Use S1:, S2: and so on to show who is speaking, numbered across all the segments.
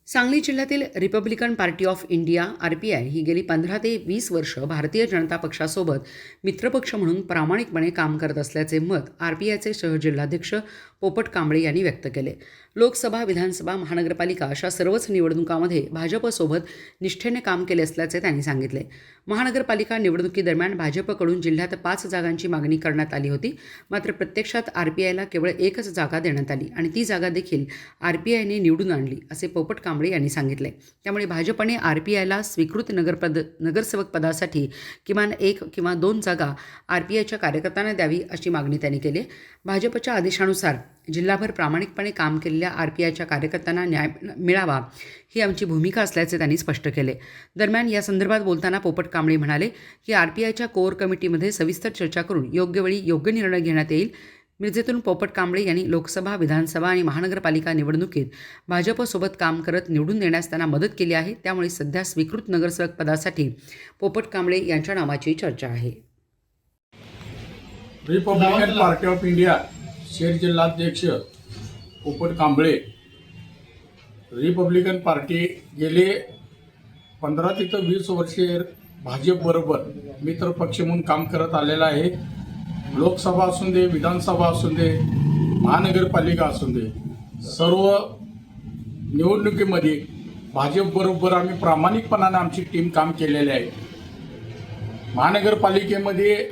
S1: सांगली जिल्ह्यातील Republican party of India (RPI) ही गेली 15 ते 20 वर्ष भारतीय जनता पक्षासोबत मित्रपक्ष म्हणून प्रामाणिकपणे काम करत असल्याचे मत RPIचे सहजिल्हाध्यक्ष पोपट कांबळे यांनी व्यक्त केले. लोकसभा, विधानसभा, महानगरपालिका अशा सर्वच निवडणुकांमध्ये भाजपसोबत निष्ठेने काम केले असल्याचे त्यांनी सांगितले. महानगरपालिका निवडणुकीदरम्यान भाजपकडून जिल्ह्यात 5 जागांची मागणी करण्यात आली होती. मात्र प्रत्यक्षात RPIला केवळ 1च जागा देण्यात आली आणि ती जागा देखील RPIने निवडून आणली, असे पोपट कांबळे यांनी सांगितले. त्यामुळे भाजपने RPIला स्वीकृत नगरसेवक पदासाठी किमान 1 किंवा 2 जागा RPIच्या कार्यकर्त्यांना द्यावी, अशी मागणी त्यांनी केली. भाजपच्या आदेशानुसार जिल्हाभर प्रामाणिकपणे काम केलेल्या RPIच्या कार्यकर्त्यांना न्याय मिळावा ही आमची भूमिका असल्याचे त्यांनी स्पष्ट केले. दरम्यान या संदर्भात बोलताना पोपट कांबळे म्हणाले की RPIच्या कोअर कमिटीमध्ये सविस्तर चर्चा करून योग्य वेळी योग्य निर्णय घेण्यात येईल. मिरजेतून पोपट कांबळे यांनी लोकसभा, विधानसभा आणि महानगरपालिका निवडणुकीत भाजपसोबत काम करत निवडून देण्यास त्यांना मदत केली आहे. त्यामुळे सध्या स्वीकृत नगरसेवक पदासाठी पोपट कांबळे यांच्या नावाची चर्चा आहे.
S2: रिपब्लिकन पार्टी ऑफ इंडिया शहर जिल्हाध्यक्ष पोपट कांबळे. रिपब्लिकन पार्टी गेले 15 ते 20 वर्षे भाजपबरोबर मित्रपक्ष म्हणून काम करत आलेला आहे. लोकसभा असून दे, विधानसभा असून दे, महानगरपालिका असून दे, सर्व निवडणुकीमध्ये भाजपबरोबर आम्ही प्रामाणिकपणाने आमची टीम काम केलेले आहे. महानगरपालिकेमध्ये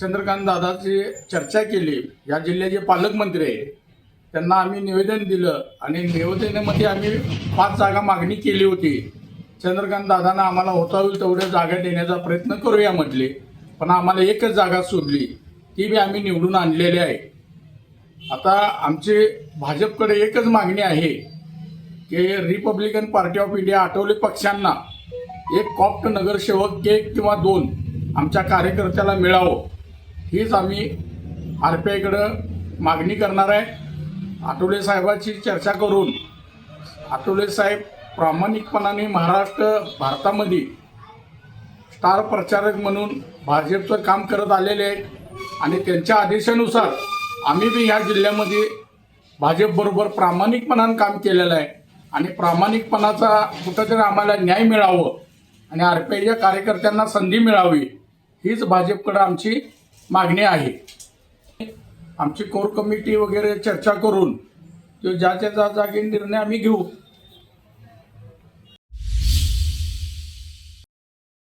S2: चंद्रकांत दादाची चर्चा केली. या जिल्ह्याचे पालकमंत्री आहे, त्यांना आम्ही निवेदन दिलं आणि निवेदनामध्ये आम्ही 5 जागा मागणी केली होती. चंद्रकांत दादांना आम्हाला होता होईल तेवढ्या जागा देण्याचा प्रयत्न करूया म्हटले, पण आम्हाला 1च जागा सोडली, ती बी आम्ही निवडून आणलेली आहे. आता आमची भाजपकडे एकच मागणी आहे की Republican party of India Athawale पक्षांना एक कॉप्ट नगरसेवक 1 किंवा 2 आमच्या कार्यकर्त्याला मिळावं, हीच आम्ही RPIकडं मागणी करणार आहे. आठवले साहेबांची चर्चा करून आठवले साहेब प्रामाणिकपणाने भारतामध्ये स्टार प्रचारक म्हणून भाजपचं काम करत आलेले आहेत आणि त्यांच्या आदेशानुसार आम्ही बी ह्या जिल्ह्यामध्ये भाजपबरोबर प्रामाणिकपणाने काम केलेलं आहे आणि प्रामाणिकपणाचा कुठंतरी आम्हाला न्याय मिळावं आणि RPIच्या कार्यकर्त्यांना संधी मिळावी, हीच भाजपकडे आमची मागणी आहे. आमची कोर कमिटी वगैरे चर्चा करून ज्याच्या जागी निर्णय आम्ही घेऊ.